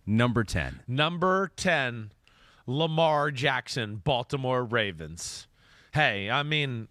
Number 10. Number 10, Lamar Jackson, Baltimore Ravens. Hey, I mean,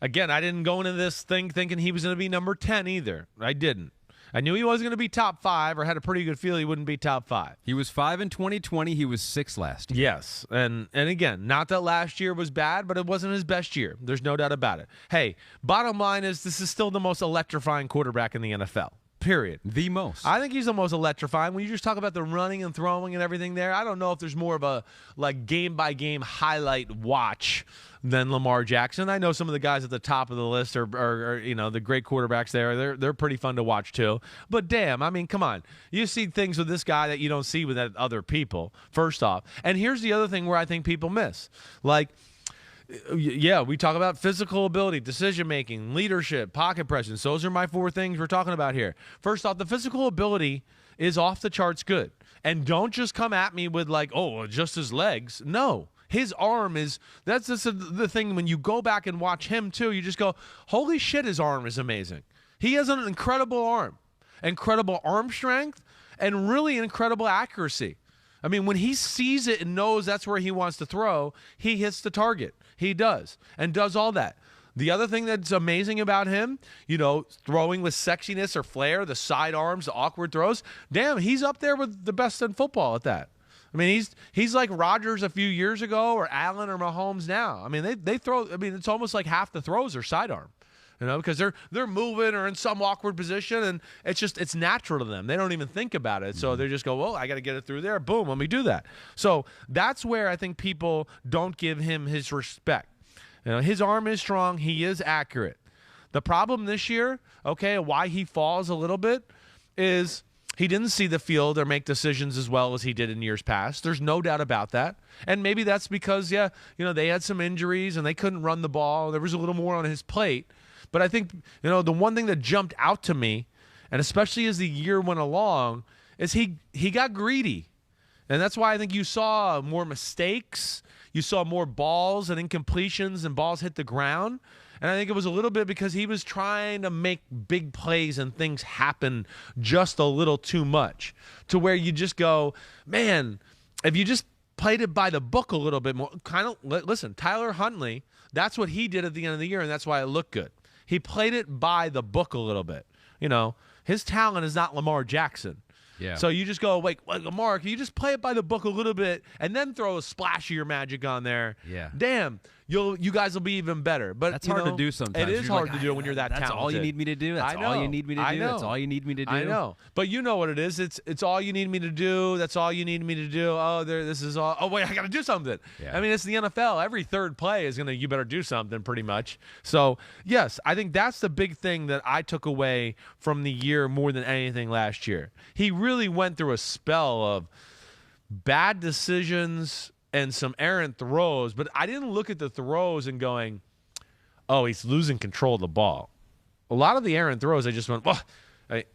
again, I didn't go into this thing thinking he was going to be number 10 either. I didn't. I knew he wasn't going to be top 5, or had a pretty good feel he wouldn't be top 5. He was 5 in 2020. He was 6 last year. Yes, and again, not that last year was bad, but it wasn't his best year. There's no doubt about it. Hey, bottom line is this is still the most electrifying quarterback in the NFL. Period. The most. I think he's the most electrifying. When you just talk about the running and throwing and everything there, I don't know if there's more of a game-by-game highlight watch than Lamar Jackson. I know some of the guys at the top of the list are the great quarterbacks there. They're pretty fun to watch too. But damn, I mean, come on. You see things with this guy that you don't see with other people, first off. And here's the other thing where I think people miss. Yeah, we talk about physical ability, decision-making, leadership, pocket presence. Those are my 4 things we're talking about here. First off, the physical ability is off the charts good. And don't just come at me with just his legs. No. His arm that's just the thing. When you go back and watch him too, you just go, holy shit, his arm is amazing. He has an incredible arm strength, and really incredible accuracy. I mean, when he sees it and knows that's where he wants to throw, he hits the target. He does, and does all that. The other thing that's amazing about him, throwing with sexiness or flair, the sidearms, the awkward throws, damn, he's up there with the best in football at that. I mean, he's like Rodgers a few years ago, or Allen or Mahomes now. I mean, they throw. I mean, it's almost like half the throws are sidearm, because they're moving or in some awkward position, and it's natural to them. They don't even think about it, so they just go, well, I got to get it through there. Boom, let me do that. So that's where I think people don't give him his respect. His arm is strong. He is accurate. The problem this year, why he falls a little bit, is he didn't see the field or make decisions as well as he did in years past. There's no doubt about that. And maybe that's because, they had some injuries and they couldn't run the ball. There was a little more on his plate. But I think, the one thing that jumped out to me, and especially as the year went along, is he got greedy. And that's why I think you saw more mistakes. You saw more balls and incompletions, and balls hit the ground. And I think it was a little bit because he was trying to make big plays and things happen just a little too much, to where you just go, man, if you just played it by the book a little bit more, listen, Tyler Huntley, that's what he did at the end of the year, and that's why it looked good. He played it by the book a little bit. His talent is not Lamar Jackson. Yeah. So you just go, wait, Lamar, can you just play it by the book a little bit and then throw a splash of your magic on there? Yeah. Damn, you guys will be even better. But that's hard to do sometimes. It is hard to do when you're that talented. That's all you need me to do. That's all you need me to do. That's all you need me to do. I know. But you know what it is. It's all you need me to do. That's all you need me to do. This is all. Oh, wait, I got to do something. Yeah. I mean, it's the NFL. Every third play is you better do something pretty much. So, yes, I think that's the big thing that I took away from the year more than anything last year. He really went through a spell of bad decisions and some errant throws, but I didn't look at the throws and going, oh, he's losing control of the ball. A lot of the errant throws, I just went, well,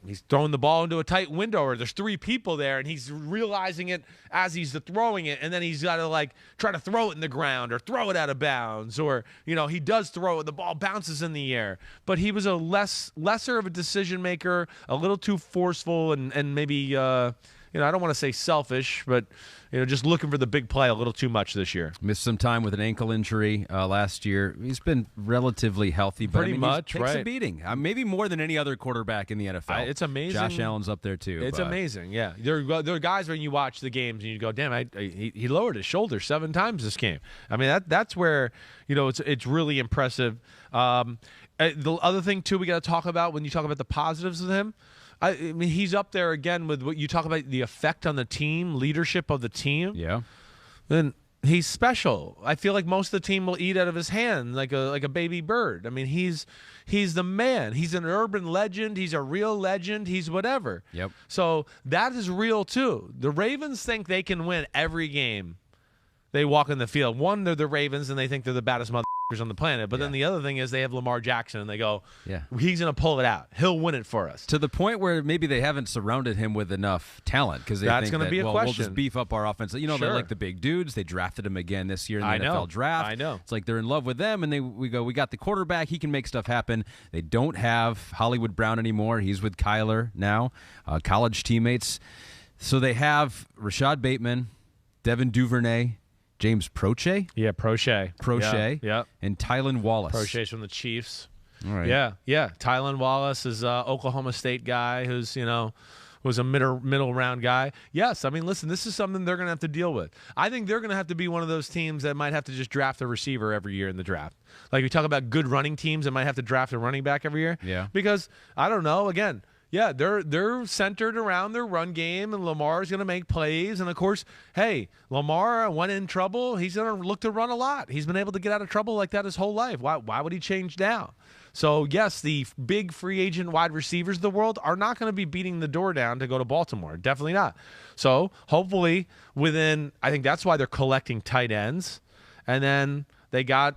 he's throwing the ball into a tight window, or there's 3 people there, and he's realizing it as he's throwing it, and then he's got to try to throw it in the ground or throw it out of bounds, or he does throw it, the ball bounces in the air. But he was a lesser of a decision maker, a little too forceful, and maybe I don't want to say selfish, but just looking for the big play a little too much this year. Missed some time with an ankle injury last year. He's been relatively healthy, but pretty much, he's takes a beating. Maybe more than any other quarterback in the NFL. It's amazing. Josh Allen's up there too. It's amazing. Yeah, there are guys when you watch the games and you go, damn, he lowered his shoulder 7 times this game. I mean, that's where it's really impressive. The other thing too we got to talk about when you talk about the positives of him. I mean, he's up there again with what you talk about, the effect on the team, leadership of the team. Yeah. Then he's special. I feel like most of the team will eat out of his hand like a baby bird. I mean, he's the man. He's an urban legend. He's a real legend. He's whatever. Yep. So that is real too. The Ravens think they can win every game they walk in the field. One, they're the Ravens, and they think they're the baddest motherfuckers on the planet. But then the other thing is they have Lamar Jackson, and they go, he's going to pull it out. He'll win it for us. To the point where maybe they haven't surrounded him with enough talent, because they that's think going to be a question. We'll just beef up our offense. They're like the big dudes. They drafted him again this year in the NFL draft. I know. It's like they're in love with them, and we got the quarterback. He can make stuff happen. They don't have Hollywood Brown anymore. He's with Kyler now, college teammates. So they have Rashad Bateman, Devin Duvernay, James Prochet. Yeah, Prochet. Yeah. And Tylan Wallace. Prochet's from the Chiefs. All right. Yeah. Tylan Wallace is Oklahoma State guy who's, was a middle round guy. Yes, I mean, listen, this is something they're going to have to deal with. I think they're going to have to be one of those teams that might have to just draft a receiver every year in the draft. Like we talk about good running teams that might have to draft a running back every year. Yeah. Because, I don't know, again, yeah, they're centered around their run game, and Lamar's going to make plays. And, of course, hey, Lamar, when in trouble, he's going to look to run a lot. He's been able to get out of trouble like that his whole life. Why would he change now? So, yes, the big free agent wide receivers of the world are not going to be beating the door down to go to Baltimore. Definitely not. So, hopefully, I think that's why they're collecting tight ends. And then they got,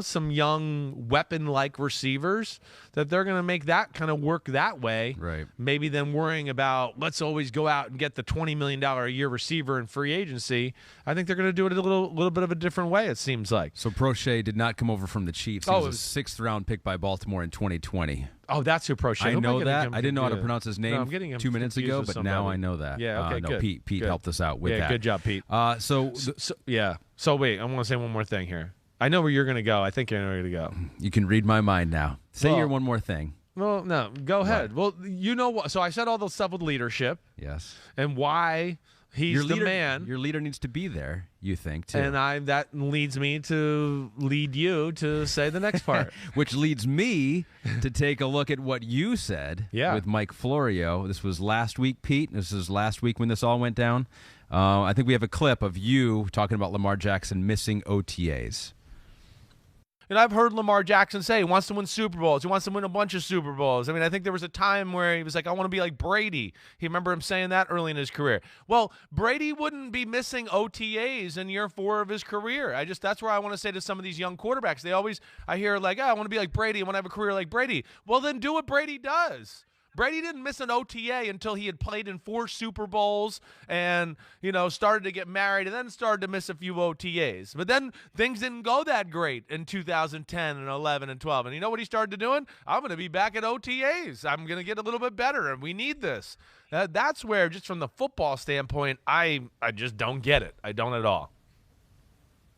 some young weapon-like receivers that they're going to make that kind of work that way. Right. Maybe then worrying about let's always go out and get the $20 million a year receiver in free agency. I think they're going to do it a little bit of a different way, it seems like. So Prochet did not come over from the Chiefs. He was a sixth-round pick by Baltimore in 2020. Oh, that's who Prochet. I know that. I didn't know how to pronounce his name I'm getting him 2 minutes ago, but now I know that. Yeah, okay, good. Pete good. helped us out with that. Yeah, good job, Pete. So wait, I want to say one more thing here. I know where you're going to go. I think I know where you're going to go. You can read my mind now. Say your one more thing. Well, no, go ahead. Well, you know what? So I said all the stuff with leadership. Yes. And why he's the man. Your leader needs to be there, you think, too. And that leads me to lead you to say the next part. Which leads me to take a look at what you said with Mike Florio. This was last week, Pete. This is last week when this all went down. I think we have a clip of you talking about Lamar Jackson missing OTAs. And I've heard Lamar Jackson say he wants to win Super Bowls. He wants to win a bunch of Super Bowls. I mean, I think there was a time where he was like, I want to be like Brady. You remember him saying that early in his career. Well, Brady wouldn't be missing OTAs in year 4 of his career. That's where I want to say to some of these young quarterbacks. I hear like, I want to be like Brady. I want to have a career like Brady. Well, then do what Brady does. Brady didn't miss an OTA until he had played in 4 Super Bowls and, started to get married and then started to miss a few OTAs. But then things didn't go that great in 2010 and 11 and 12. And you know what he started doing? I'm going to be back at OTAs. I'm going to get a little bit better, and we need this. That's where, just from the football standpoint, I just don't get it. I don't at all.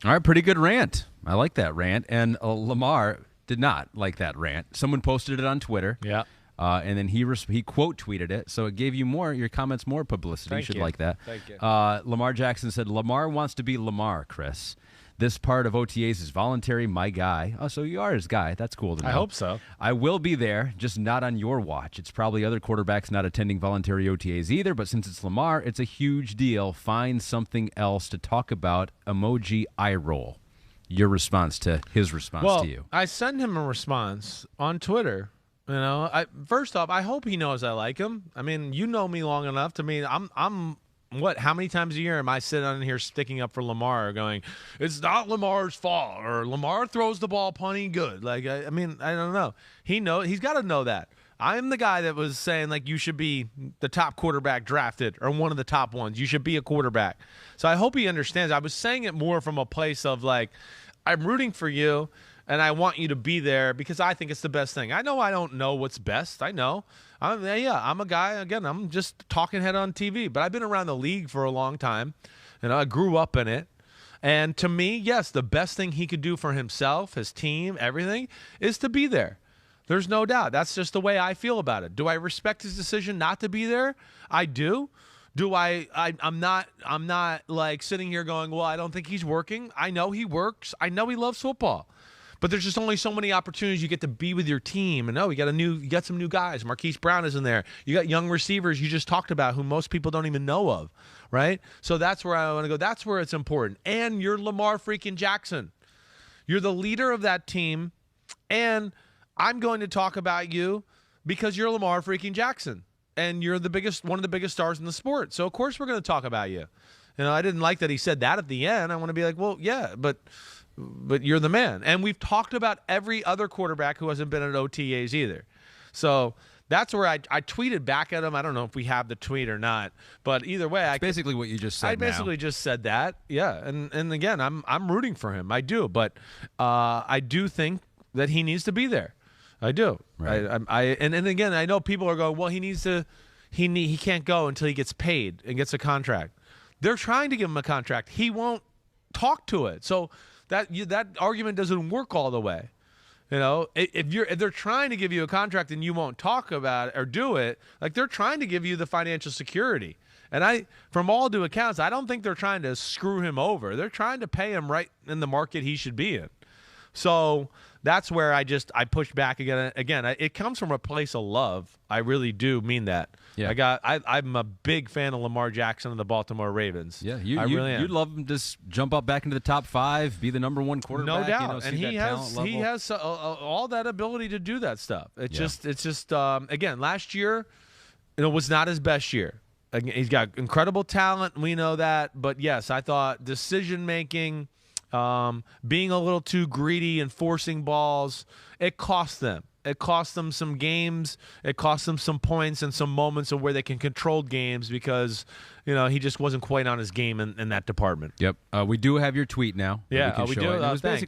All right, pretty good rant. I like that rant. And Lamar did not like that rant. Someone posted it on Twitter. Yeah. And then he quote tweeted it, so it gave you your comments more publicity. You should like that. Thank you. Lamar Jackson said, Lamar wants to be Lamar, Chris. This part of OTAs is voluntary, my guy. Oh, so you are his guy. That's cool to know. I hope so. I will be there, just not on your watch. It's probably other quarterbacks not attending voluntary OTAs either, but since it's Lamar, it's a huge deal. Find something else to talk about. Emoji eye roll. Your response to his response to you. I sent him a response on Twitter. First off, I hope he knows I like him. I mean, you know me long enough. To me, I'm what? How many times a year am I sitting on here sticking up for Lamar, going, "It's not Lamar's fault," or "Lamar throws the ball plenty good." Like, I mean, I don't know. He's got to know that. I'm the guy that was saying like you should be the top quarterback drafted or one of the top ones. You should be a quarterback. So I hope he understands. I was saying it more from a place of like, I'm rooting for you. And I want you to be there because I think it's the best thing. I know I don't know what's best. I know. I'm a guy, again, I'm just talking head on TV. But I've been around the league for a long time. And I grew up in it. And to me, yes, the best thing he could do for himself, his team, everything, is to be there. There's no doubt. That's just the way I feel about it. Do I respect his decision not to be there? I do. I'm not like sitting here going, well, I don't think he's working. I know he works. I know he loves football. But there's just only so many opportunities you get to be with your team. And you got some new guys. Marquise Brown is in there. You got young receivers you just talked about who most people don't even know of, right? So that's where I want to go. That's where it's important. And you're Lamar freaking Jackson. You're the leader of that team. And I'm going to talk about you because you're Lamar freaking Jackson. And you're one of the biggest stars in the sport. So, of course, we're going to talk about you. I didn't like that he said that at the end. I want to be like, well, yeah, but you're the man. And we've talked about every other quarterback who hasn't been at OTAs either. So that's where I tweeted back at him. I don't know if we have the tweet or not, but either way, it's basically what you just said. I basically just said that. Yeah. And again, I'm rooting for him. I do, but I do think that he needs to be there. I do. Right. And again, I know people are going, well, he needs to he can't go until he gets paid and gets a contract. They're trying to give him a contract. He won't talk to it. So that argument doesn't work all the way. You know, if they're trying to give you a contract and you won't talk about it or do it, like they're trying to give you the financial security. And from all due accounts, I don't think they're trying to screw him over. They're trying to pay him right in the market he should be in. So that's where I push back again. Again, it comes from a place of love. I really do mean that. Yeah. I'm a big fan of Lamar Jackson and the Baltimore Ravens. Yeah, I really am. You'd love him to jump up back into the top 5, be the #1 quarterback. No doubt, you know, see and he has all that ability to do that stuff. It's just again, last year, was not his best year. Again, he's got incredible talent. We know that, but yes, I thought decision making, being a little too greedy and forcing balls, it cost them. It cost them some games. It cost them some points and some moments of where they can control games because, he just wasn't quite on his game in that department. Yep. We do have your tweet now. Yeah, we do. It was Thanks,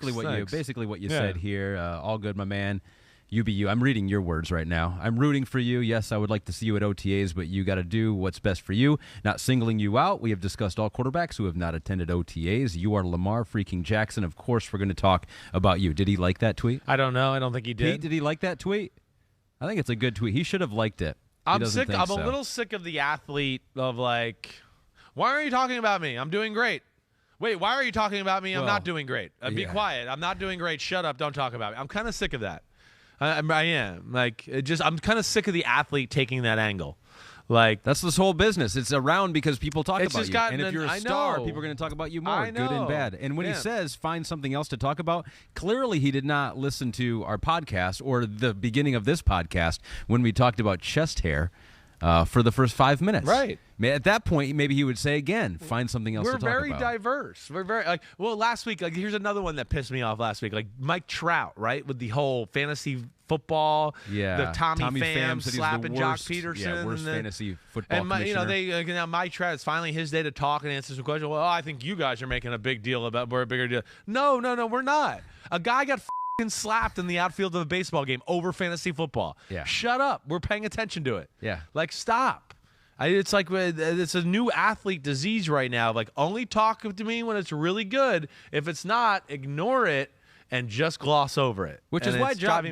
basically what you said here. All good, my man. You be you. I'm reading your words right now. I'm rooting for you. Yes, I would like to see you at OTAs, but you got to do what's best for you. Not singling you out. We have discussed all quarterbacks who have not attended OTAs. You are Lamar freaking Jackson. Of course, we're going to talk about you. Did he like that tweet? I don't know. I don't think he did. Pete, did he like that tweet? I think it's a good tweet. He should have liked it. I'm a little sick of the athlete of like, why are you talking about me? I'm doing great. Wait, why are you talking about me? I'm not doing great. Be quiet. I'm not doing great. Shut up. Don't talk about me. I'm kind of sick of that. I am I'm kind of sick of the athlete taking that angle. Like that's this whole business. It's around because people talk it's about just you, gotten and if you're a star, people are going to talk about you more, good and bad. And when he says find something else to talk about, clearly he did not listen to our podcast or the beginning of this podcast when we talked about chest hair. For the first 5 minutes. Right. At that point, maybe he would say again, find something else to talk about. We're very diverse. We're very last week, here's another one that pissed me off last week. Like Mike Trout, right? With the whole fantasy football. Yeah. The Tommy Pham slapping Jock worst, Peterson. Yeah, worst fantasy football commissioner. Now Mike Trout, it's finally his day to talk and answer some questions. Well, I think you guys are making a big deal about we're a bigger deal. No, we're not. A guy got slapped in the outfield of a baseball game over fantasy football. Yeah. Shut up. We're paying attention to it. Yeah. Like, stop. It's like it's a new athlete disease right now. Like, only talk to me when it's really good. If it's not, ignore it and just gloss over it. Which is why Jock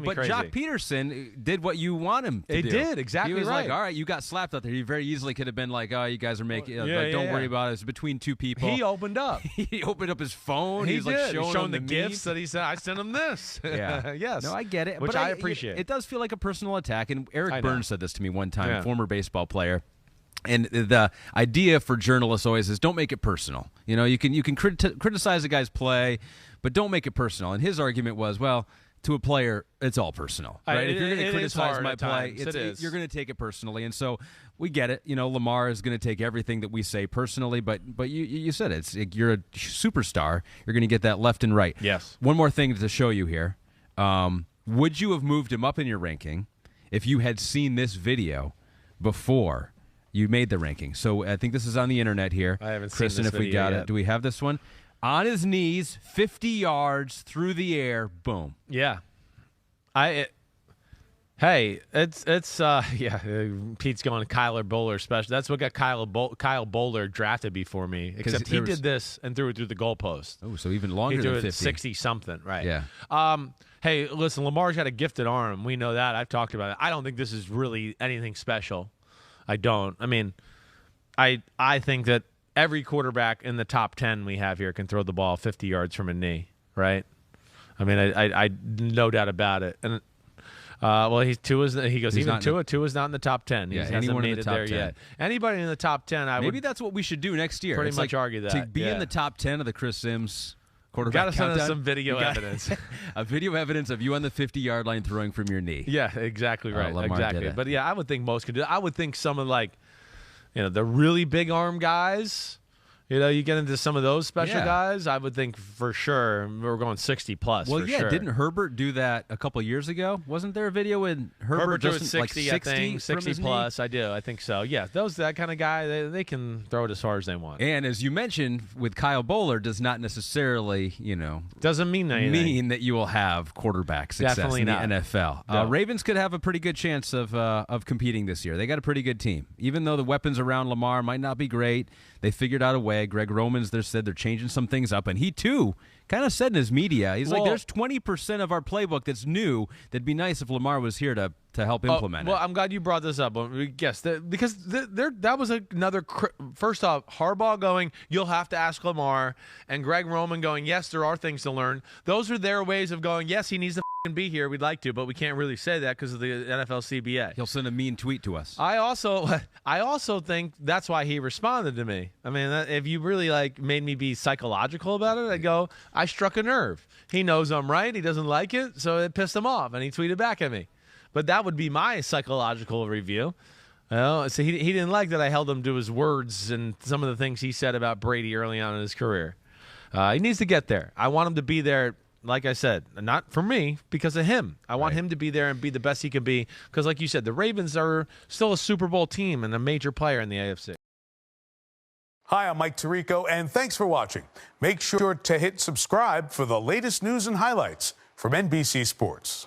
Peterson did what you want him to do. He did, exactly He was right. like, all right, you got slapped out there. He very easily could have been like, oh, you guys are making don't worry about it. It's between two people. He opened up. He opened up his phone. He He's did. like showing the gifts that he said, I sent him this. Yeah. Yes. No, I get it. Which but I appreciate. It does feel like a personal attack. And Eric Burns said this to me one time, former baseball player. And the idea for journalists always is don't make it personal. You can criticize a guy's play, but don't make it personal. And his argument was, well, to a player, it's all personal. Right? If you're going to criticize my play, you're going to take it personally. And so we get it. Lamar is going to take everything that we say personally, but you said it. You're a superstar. You're going to get that left and right. Yes. One more thing to show you here. Would you have moved him up in your ranking if you had seen this video before you made the ranking? So I think this is on the internet here. I haven't Kristen, seen this if we video got yet. it. Do we have this one? On his knees, 50 yards through the air, boom. Yeah. It's Pete's going Kyler Bowler special. That's what got Kyle Bowler drafted before me. Except he did this and threw it through the goalpost. Oh, so even longer than 50. 60-something, right? Yeah. Hey, listen, Lamar's got a gifted arm. We know that. I've talked about it. I don't think this is really anything special. I don't. I mean, I think that every quarterback in the top 10 we have here can throw the ball 50 yards from a knee, right? I mean, I no doubt about it. And he goes even Tua is not in the top 10. He hasn't made it there yet. Anybody in the top 10, maybe that's what we should do next year. Pretty much argue that to be in the top 10 of the Chris Simms quarterback. Got to send us some video evidence. A video evidence of you on the 50-yard line throwing from your knee. Yeah, exactly right. Lamar exactly. But I would think most could do that. I would think some of the really big arm guys, You know, you get into some of those special Yeah. guys, I would think for sure we're going 60 plus. Well, for yeah, sure. didn't Herbert do that a couple years ago? Wasn't there a video when Herbert threw it just 60, like 60, I think, from 60 his knee? plus. I think so. Yeah, that kind of guy, they can throw it as far as they want. And as you mentioned, with Kyle Bowler, does not necessarily, Doesn't mean anything. mean that you will have quarterback success Definitely in the not. NFL. No. Ravens could have a pretty good chance of competing this year. They got a pretty good team. Even though the weapons around Lamar might not be great, they figured out a way. Greg Roman's said they're changing some things up, and he too kind of said in his media, he's like, there's 20% of our playbook that's new that'd be nice if Lamar was here to help implement Well, it. I'm glad you brought this up. Yes, because that was another. First off, Harbaugh going, you'll have to ask Lamar, and Greg Roman going, yes, there are things to learn. Those are their ways of going, yes, he needs to be here. We'd like to, but we can't really say that because of the NFL CBA. He'll send a mean tweet to us. I also think that's why he responded to me. I mean, if you really made me be psychological about it, I'd go, I struck a nerve. He knows I'm right. He doesn't like it, so it pissed him off, and he tweeted back at me. But that would be my psychological review. So he didn't like that I held him to his words and some of the things he said about Brady early on in his career. He needs to get there. I want him to be there. Like I said, not for me, because of him. I want him to be there and be the best he can be. Because like you said, the Ravens are still a Super Bowl team and a major player in the AFC. Hi, I'm Mike Tirico, and thanks for watching. Make sure to hit subscribe for the latest news and highlights from NBC Sports.